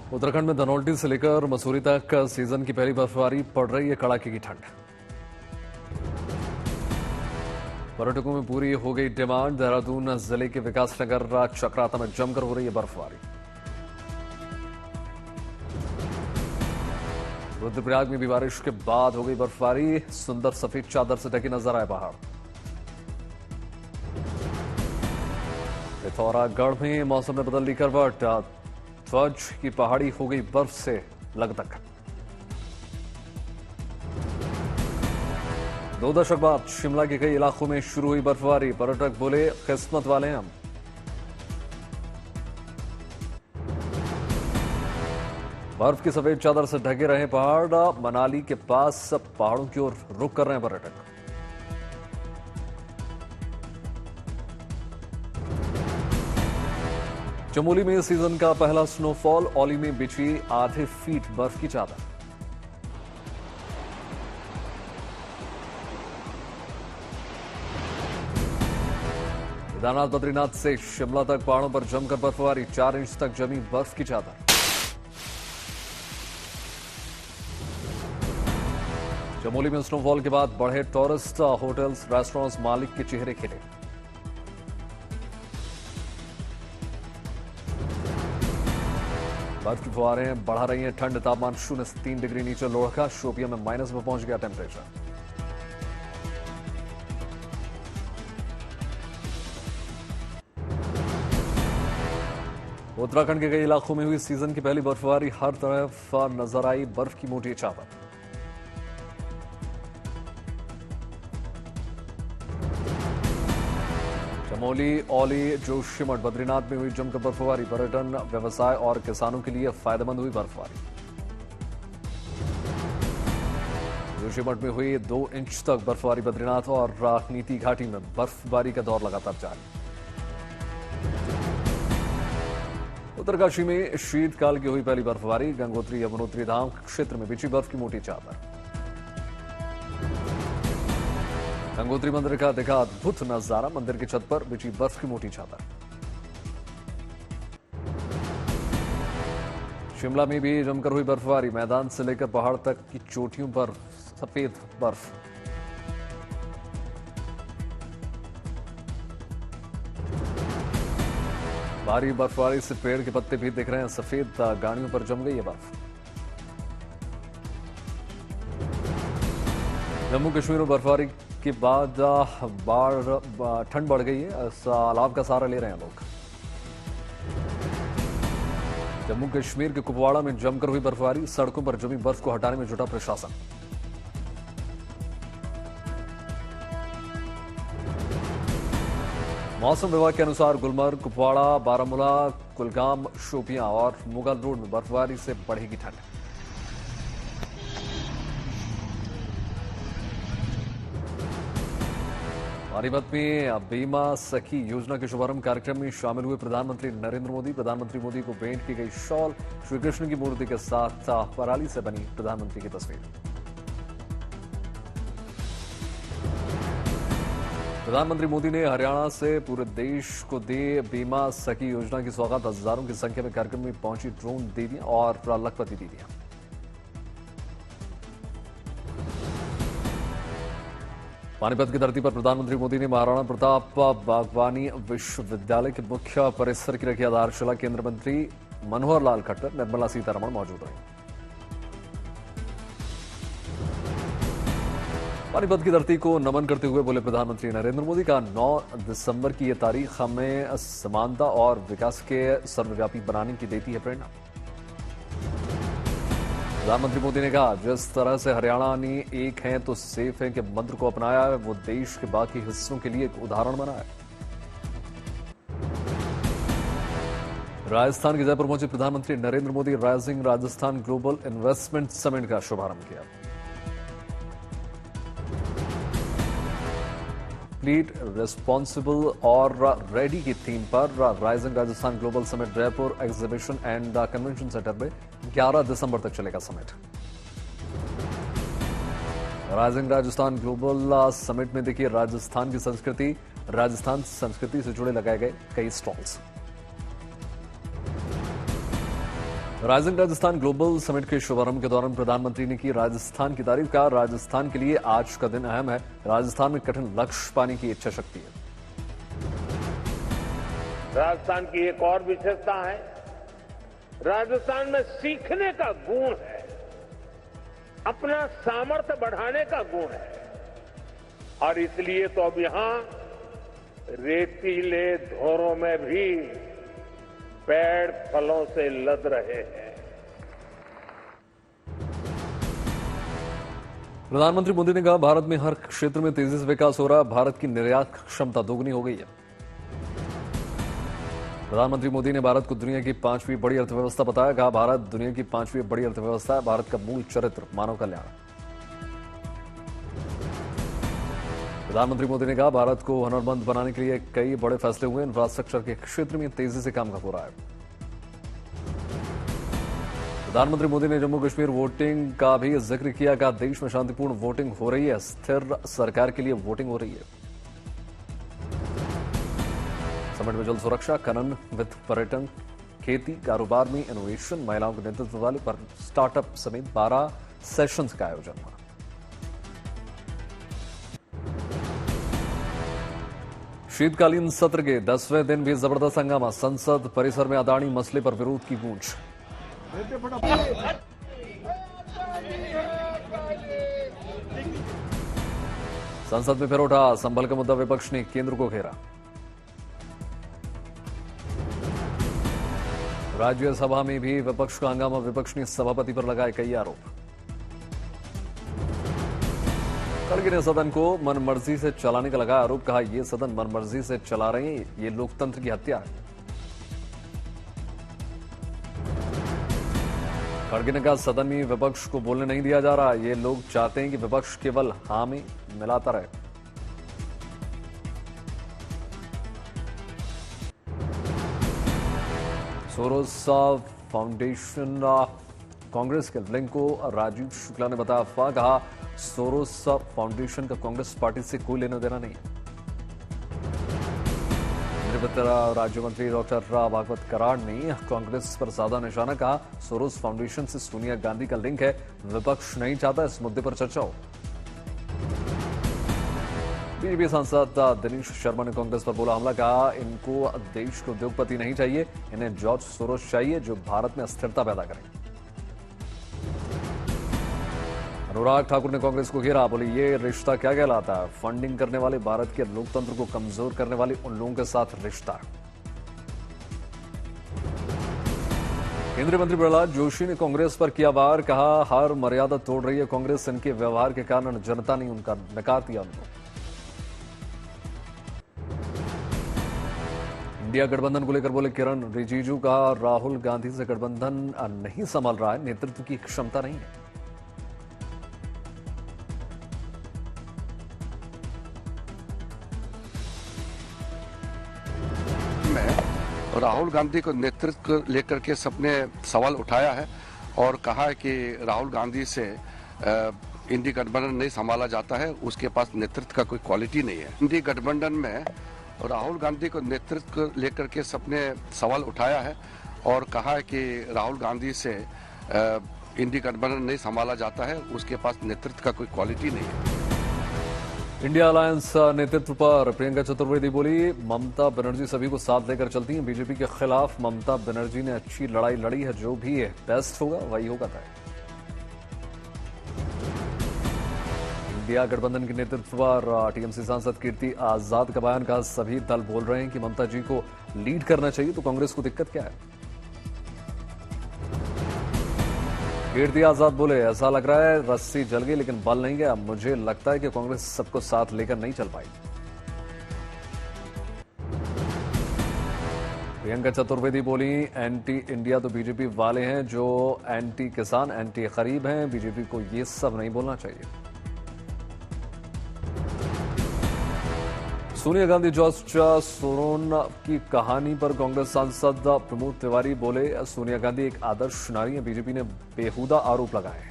उत्तराखंड में धनौल्टी से लेकर मसूरी तक सीजन की पहली बर्फबारी, पड़ रही है कड़ाके की ठंड। पर्यटकों में पूरी हो गई डिमांड। देहरादून जिले के विकासनगर चक्राता में जमकर हो रही है बर्फबारी। रुद्रप्रयाग में भी बारिश के बाद हो गई बर्फबारी। सुंदर सफेद चादर से ढकी नजर आए पहाड़। पिथौरागढ़ में मौसम में बदल ली करवट। ध्वज की पहाड़ी हो गई बर्फ से लकदक। 2 दशक बाद शिमला के कई इलाकों में शुरू हुई बर्फबारी। पर्यटक बोले किस्मत वाले हैं हम। बर्फ की सफेद चादर से ढके रहे पहाड़। मनाली के पास पहाड़ों की ओर रुख कर रहे हैं पर्यटक। चमोली में सीजन का पहला स्नोफॉल। औली में बिछी आधे फीट बर्फ की चादर। केदारनाथ बद्रीनाथ से शिमला तक पहाड़ों पर जमकर बर्फबारी। 4 इंच तक जमी बर्फ की चादर। चमोली में स्नोफॉल के बाद बढ़े टूरिस्ट। होटल्स रेस्टोरेंट्स मालिक के चेहरे खिले। बर्फ की फुहारें बढ़ा रही हैं ठंड। तापमान 0 से 3 डिग्री नीचे लुढ़का। शोपियां में माइनस में पहुंच गया टेम्परेचर। उत्तराखंड के कई इलाकों में हुई सीजन की पहली बर्फबारी। हर तरफ नजर आई बर्फ की मोटी चादर। चमोली, औली, जोशीमठ, बद्रीनाथ में हुई जमकर बर्फबारी। पर्यटन, व्यवसाय और किसानों के लिए फायदेमंद हुई बर्फबारी। जोशीमठ में हुई 2 इंच तक बर्फबारी। बद्रीनाथ और नीति घाटी में बर्फबारी का दौर लगातार जारी। उत्तरकाशी में शीतकाल की हुई पहली बर्फबारी। गंगोत्री यमुनोत्री धाम क्षेत्र में बिछी बर्फ की मोटी चादर। गंगोत्री मंदिर का दिखा अद्भुत नजारा। मंदिर की छत पर बिछी बर्फ की मोटी चादर। शिमला में भी जमकर हुई बर्फबारी। मैदान से लेकर पहाड़ तक की चोटियों पर सफेद बर्फ। भारी बर्फबारी से पेड़ के पत्ते भी दिख रहे हैं सफेद। गाड़ियों पर जम गई है बर्फ। जम्मू कश्मीर में बर्फबारी के बाद ठंड बढ़ गई है। अलाव का सहारा ले रहे हैं लोग। जम्मू कश्मीर के कुपवाड़ा में जमकर हुई बर्फबारी। सड़कों पर जमी बर्फ को हटाने में जुटा प्रशासन। मौसम विभाग के अनुसार गुलमर्ग, कुपवाड़ा, बारामूला, कुलगाम, शोपियां और मुगल रोड में बर्फबारी से बढ़ेगी ठंड। पानीपत में बीमा सखी योजना के शुभारंभ कार्यक्रम में शामिल हुए प्रधानमंत्री नरेंद्र मोदी। प्रधानमंत्री मोदी को भेंट की गई शॉल। श्री कृष्ण की मूर्ति के साथ पराली से बनी प्रधानमंत्री की तस्वीर। प्रधानमंत्री मोदी ने हरियाणा से पूरे देश को दे बीमा सखी योजना की सौगात। हजारों की संख्या में कार्यक्रम में पहुंची ड्रोन दीदियां और लखपति दीदियां। पानीपत की धरती पर प्रधानमंत्री मोदी ने महाराणा प्रताप बागवानी विश्वविद्यालय के मुख्य परिसर की रखी आधारशिला। केंद्रीय मंत्री मनोहर लाल खट्टर, निर्मला सीतारमण मौजूद रहे। पानीपत की धरती को नमन करते हुए बोले प्रधानमंत्री नरेंद्र मोदी का 9 दिसंबर की यह तारीख हमें समानता और विकास के सर्वव्यापी बनाने की देती है प्रेरणा। प्रधानमंत्री मोदी ने कहा, जिस तरह से हरियाणा ने एक है तो सेफ है के मंत्र को अपनाया है, वो देश के बाकी हिस्सों के लिए एक उदाहरण बना है। राजस्थान के जयपुर पहुंचे प्रधानमंत्री Narendra Modi. Rising Rajasthan global investment summit का शुभारंभ किया। कंप्लीट, रिस्पॉन्सिबल और रेडी की थीम पर rising Rajasthan global summit Jaipur exhibition and convention centre में 11 दिसंबर तक चलेगा summit. Rising Rajasthan global summit में देखिए राजस्थान की संस्कृति, राजस्थान संस्कृति से जुड़े लगाए गए कई stalls. Rising Rajasthan global summit के शुभारंभ के दौरान प्रधानमंत्री ने की राजस्थान की तारीफ। का राजस्थान के लिए आज का दिन अहम है। राजस्थान में कठिन लक्ष्य पाने की इच्छा शक्ति है। राजस्थान की एक और विशेषता है, राजस्थान में सीखने का गुण है, अपना सामर्थ्य बढ़ाने का गुण है। और इसलिए तो अब यहां रेतीले धोरों में भी पेड़ फलों से लद रहे हैं। प्रधानमंत्री मोदी ने कहा, भारत में हर क्षेत्र में तेजी से विकास हो रहा है। भारत की निर्यात क्षमता दोगुनी हो गई है। प्रधानमंत्री मोदी ने भारत को दुनिया की 5वीं बड़ी अर्थव्यवस्था बताया। कहा, भारत दुनिया की 5वीं बड़ी अर्थव्यवस्था है। भारत का मूल चरित्र मानव कल्याण। प्रधानमंत्री मोदी ने कहा, भारत को हुनरमंद बनाने के लिए कई बड़े फैसले हुए। इंफ्रास्ट्रक्चर के क्षेत्र में तेजी से काम हो रहा है। प्रधानमंत्री मोदी ने जम्मू कश्मीर वोटिंग का भी जिक्र किया। कहा, देश में शांतिपूर्ण वोटिंग हो रही है। स्थिर सरकार के लिए वोटिंग हो रही है। समिट में जल सुरक्षा, खनन, वित्त, पर्यटन, खेती, कारोबार में इनोवेशन, महिलाओं के नेतृत्व वाले पर स्टार्टअप समेत 12 सेशंस का आयोजन हुआ। शीतकालीन सत्र के 10वें दिन भी जबरदस्त हंगामा। संसद परिसर में अदानी मसले पर विरोध की गूंज। संसद में फिर उठा संभल का मुद्दा। विपक्ष ने केंद्र को घेरा। राज्यसभा में भी विपक्ष का हंगामा। विपक्ष ने सभापति पर लगाए कई आरोप। खड़गे ने सदन को मनमर्जी से चलाने का लगाया आरोप। कहा, यह सदन मनमर्जी से चला रहे हैं, ये लोकतंत्र की हत्या है। खड़गे ने कहा, सदन में विपक्ष को बोलने नहीं दिया जा रहा। ये लोग चाहते हैं कि विपक्ष केवल हाँ में मिलाता रहे। सोरोस फाउंडेशन कांग्रेस के लिंक को राजीव शुक्ला ने बताया अफवाह। कहा, सोरोस फाउंडेशन का कांग्रेस पार्टी से कोई लेना देना नहीं है। वित्त राज्य मंत्री डॉक्टर भागवत कराड़ ने कांग्रेस पर साधा निशाना। कहा, सोरोस फाउंडेशन से सोनिया गांधी का लिंक है। विपक्ष नहीं चाहता इस मुद्दे पर चर्चा हो। बीजेपी सांसद दिनेश शर्मा ने कांग्रेस पर बोला हमला। कहा, इनको देश को उद्योगपति नहीं चाहिए, इन्हें जॉर्ज सोरोस चाहिए जो भारत में अस्थिरता पैदा करें। अनुराग ठाकुर ने कांग्रेस को घेरा। बोले, ये रिश्ता क्या कहलाता है? फंडिंग करने वाले भारत के लोकतंत्र को कमजोर करने वाले उन लोगों के साथ रिश्ता। केंद्रीय मंत्री प्रहलाद जोशी ने कांग्रेस पर किया वार। कहा, हर मर्यादा तोड़ रही है कांग्रेस। इनके व्यवहार के कारण जनता ने उनका नकार दिया। उनको इंडिया गठबंधन को लेकर बोले किरण रिजिजू। कहा, राहुल गांधी से गठबंधन नहीं संभाल रहा है, नेतृत्व की क्षमता नहीं है। राहुल गांधी को नेतृत्व लेकर के सबने सवाल उठाया है और कहा है कि राहुल गांधी से इंडी गठबंधन नहीं संभाला जाता है, उसके पास नेतृत्व का कोई क्वालिटी नहीं है। इंडी गठबंधन में राहुल गांधी को नेतृत्व लेकर के सबने सवाल उठाया है और कहा है कि राहुल गांधी से इंडी गठबंधन नहीं संभाला जाता है, उसके पास नेतृत्व का कोई क्वालिटी नहीं है। इंडिया अलायंस नेतृत्व पर प्रियंका चतुर्वेदी बोली, ममता बनर्जी सभी को साथ लेकर चलती हैं। बीजेपी के खिलाफ ममता बनर्जी ने अच्छी लड़ाई लड़ी है, जो भी है बेस्ट होगा वही होगा तय। इंडिया गठबंधन के नेतृत्व पर टीएमसी सांसद कीर्ति आजाद का बयान। का सभी दल बोल रहे हैं कि ममता जी को लीड करना चाहिए, तो कांग्रेस को दिक्कत क्या है? कीर्ति आजाद बोले, ऐसा लग रहा है रस्सी जल गई लेकिन बल नहीं गया। मुझे लगता है कि कांग्रेस सबको साथ लेकर नहीं चल पाई। प्रियंका चतुर्वेदी बोली, एंटी इंडिया तो बीजेपी वाले हैं जो एंटी किसान, एंटी गरीब हैं। बीजेपी को ये सब नहीं बोलना चाहिए। सोनिया गांधी जॉर्ज सोरोन की कहानी पर कांग्रेस सांसद प्रमोद तिवारी बोले, सोनिया गांधी एक आदर्श नारी है। बीजेपी ने बेहुदा आरोप लगाए।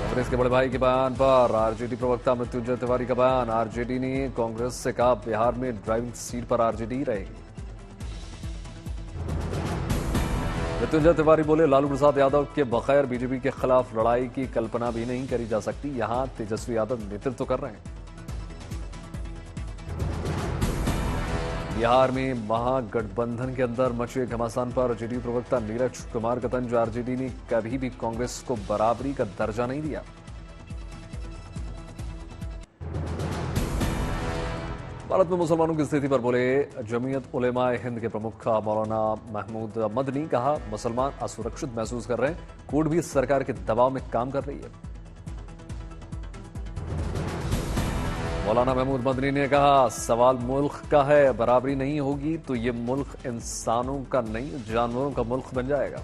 कांग्रेस के बड़े भाई के बयान पर आरजेडी प्रवक्ता मृत्युंजय तिवारी का बयान। आरजेडी ने कांग्रेस से कहा, बिहार में ड्राइविंग सीट पर आरजेडी रहेगी। मृत्युंजय तिवारी बोले, लालू प्रसाद यादव के बगैर बीजेपी के खिलाफ लड़ाई की कल्पना भी नहीं करी जा सकती। यहां तेजस्वी यादव नेतृत्व कर रहे हैं। बिहार में महागठबंधन के अंदर मचे घमासान पर जेडीयू प्रवक्ता नीरज कुमार का तंज, आरजेडी ने कभी भी कांग्रेस को बराबरी का दर्जा नहीं दिया। भारत में मुसलमानों की स्थिति पर बोले जमीयत उलेमा हिंद के प्रमुख मौलाना महमूद मदनी, कहा मुसलमान असुरक्षित महसूस कर रहे हैं, कोर्ट भी सरकार के दबाव में काम कर रही है। मौलाना महमूद मदनी ने कहा सवाल मुल्क का है, बराबरी नहीं होगी तो ये मुल्क इंसानों का नहीं जानवरों का मुल्क बन जाएगा।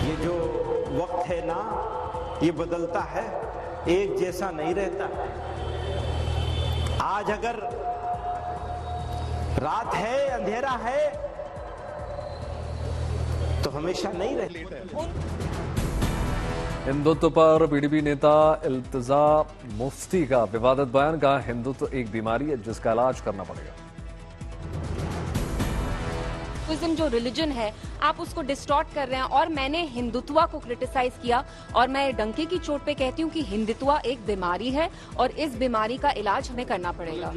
ये जो वक्त है ना, ये बदलता है, एक जैसा नहीं रहता। आज अगर रात है, अंधेरा है, तो हमेशा नहीं रहता। हिंदुत्व पर पीडीपी नेता इल्तिजा मुफ्ती का विवादित बयान, कहा हिंदुत्व एक बीमारी है जिसका इलाज करना पड़ेगा। हिंदुइज्म जो रिलीजन है आप उसको डिस्टॉर्ट कर रहे हैं, और मैंने हिंदुत्व को क्रिटिसाइज किया, और मैं डंके की चोट पे कहती हूँ कि हिंदुत्व एक बीमारी है और इस बीमारी का इलाज हमें करना पड़ेगा।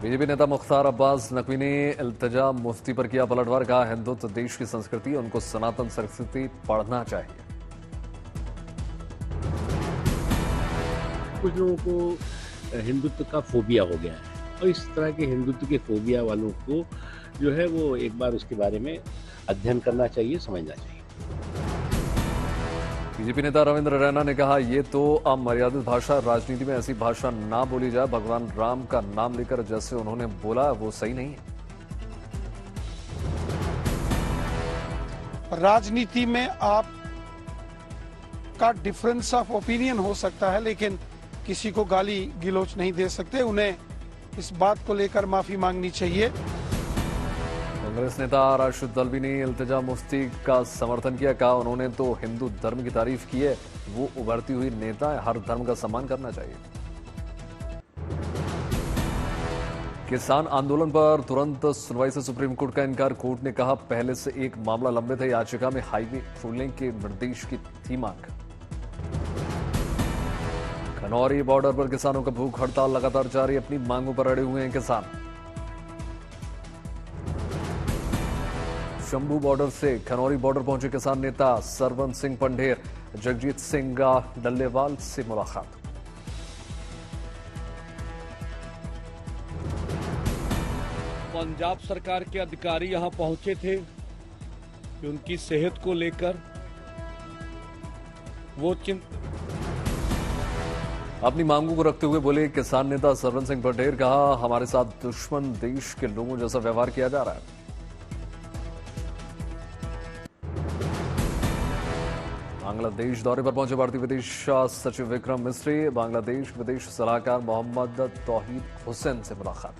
बीजेपी नेता मुख्तार अब्बास नकवी ने इल्तिजा मुफ्ती पर किया पलटवार, कहा हिंदुत्व देश की संस्कृति है, उनको सनातन संस्कृति पढ़ना चाहिए। कुछ लोगों को हिंदुत्व का फोबिया हो गया है, और इस तरह के हिंदुत्व के फोबिया वालों को जो है वो एक बार उसके बारे में अध्ययन करना चाहिए, समझना चाहिए। बीजेपी नेता रविंद्र रैना ने कहा ये तो अमर्यादित भाषा, राजनीति में ऐसी भाषा ना बोली जाए। भगवान राम का नाम लेकर जैसे उन्होंने बोला वो सही नहीं है। राजनीति में आप का डिफरेंस ऑफ ओपिनियन हो सकता है, लेकिन किसी को गाली गिलोच नहीं दे सकते। उन्हें इस बात को लेकर माफी मांगनी चाहिए। कांग्रेस नेता राशिद दलवी ने इल्तिजा मुफ्ती का समर्थन किया, कहा उन्होंने तो हिंदू धर्म की तारीफ की है, वो उभरती हुई नेता है, हर धर्म का सम्मान करना चाहिए। किसान आंदोलन पर तुरंत सुनवाई से सुप्रीम कोर्ट का इनकार, कोर्ट ने कहा पहले से एक मामला लंबित है, याचिका में हाईवे खोलने के निर्देश की थी मांग। खनौरी बॉर्डर पर किसानों का भूख हड़ताल लगातार जारी, अपनी मांगों पर अड़े हुए हैं किसान। शंभू बॉर्डर से खनौरी बॉर्डर पहुंचे किसान नेता सरवन सिंह पंढेर, जगजीत सिंह डल्लेवाल से मुलाकात। पंजाब सरकार के अधिकारी यहां पहुंचे थे कि उनकी सेहत को लेकर वो अपनी मांगों को रखते हुए बोले किसान नेता सरवन सिंह पटेल, कहा हमारे साथ दुश्मन देश के लोगों जैसा व्यवहार किया जा रहा है। बांग्लादेश दौरे पर पहुंचे भारतीय विदेश सचिव विक्रम मिस्री, बांग्लादेश विदेश सलाहकार मोहम्मद तौहीद हुसैन से मुलाकात।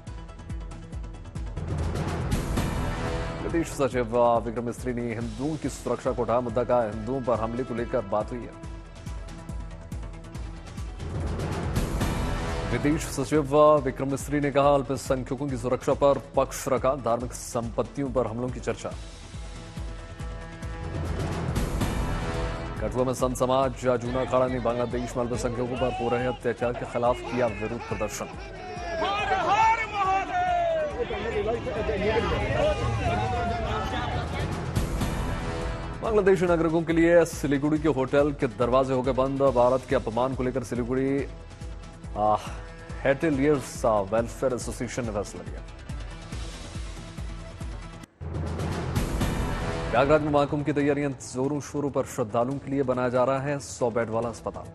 विदेश सचिव विक्रम मिस्री ने हिंदुओं की सुरक्षा को उठाया मुद्दा, कहा हिंदुओं पर हमले को लेकर बात हुई है। विदेश सचिव विक्रम मिस्री ने कहा अल्पसंख्यकों की सुरक्षा पर पक्ष रखा, धार्मिक संपत्तियों पर हमलों की चर्चा। कठुआ में संत समाज जूना अखाड़ा ने बांग्लादेश में अल्पसंख्यकों पर हो रहे अत्याचार के खिलाफ किया विरोध प्रदर्शन। बांग्लादेशी नागरिकों के लिए सिलीगुड़ी के होटल के दरवाजे हो गए बंद, भारत के अपमान को लेकर सिलीगुड़ी हेटेलियर्स वेलफेयर एसोसिएशन ने फैसला लिया। प्रयागराज में महाकुंभ की तैयारियां जोरों शोरों पर, श्रद्धालुओं के लिए बनाया जा रहा है 100 बेड वाला अस्पताल।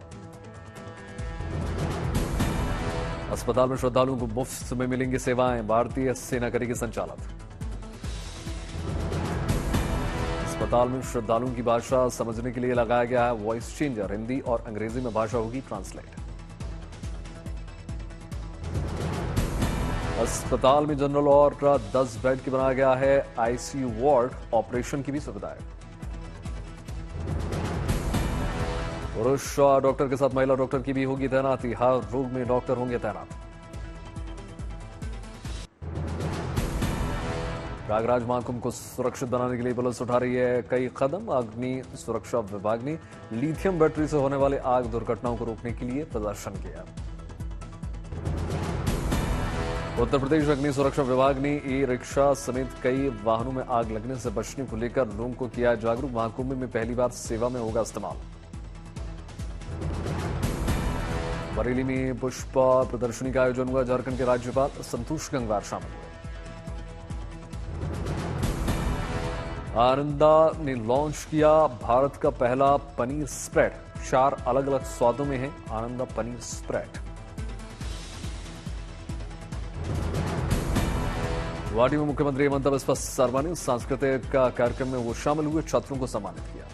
अस्पताल में श्रद्धालुओं को मुफ्त में मिलेंगी सेवाएं, भारतीय सेना करेगी संचालन। अस्पताल में श्रद्धालुओं की भाषा समझने के लिए लगाया गया है वॉइस चेंजर, हिंदी और अंग्रेजी में भाषा होगी ट्रांसलेट। अस्पताल में जनरल और 10 बेड की बनाया गया है आईसीयू वार्ड, ऑपरेशन की भी सुविधा है। पुरुष डॉक्टर के साथ महिला डॉक्टर की भी होगी तैनाती, हर रोग में डॉक्टर होंगे तैनात। प्रयागराज महाकुंभ को सुरक्षित बनाने के लिए पुलिस उठा रही है कई कदम। अग्नि सुरक्षा विभाग ने लिथियम बैटरी से होने वाले आग दुर्घटनाओं को रोकने के लिए प्रदर्शन किया। उत्तर प्रदेश अग्नि सुरक्षा विभाग ने ई रिक्शा समेत कई वाहनों में आग लगने से बचने को लेकर लोगों को किया जागरूक। महाकुंभ में पहली बार सेवा में होगा इस्तेमाल। बरेली में पुष्पा प्रदर्शनी का आयोजन हुआ। झारखंड के राज्यपाल संतोष गंगवार शामिल हुए। आनंदा ने लॉन्च किया भारत का पहला पनीर स्प्रेड। 4 अलग अलग स्वादों में है आनंदा पनीर स्प्रेड। गुवाहाटी में मुख्यमंत्री हेमंत बिस्वा शर्मा ने सांस्कृतिक कार्यक्रम में वो शामिल हुए, छात्रों को सम्मानित किया।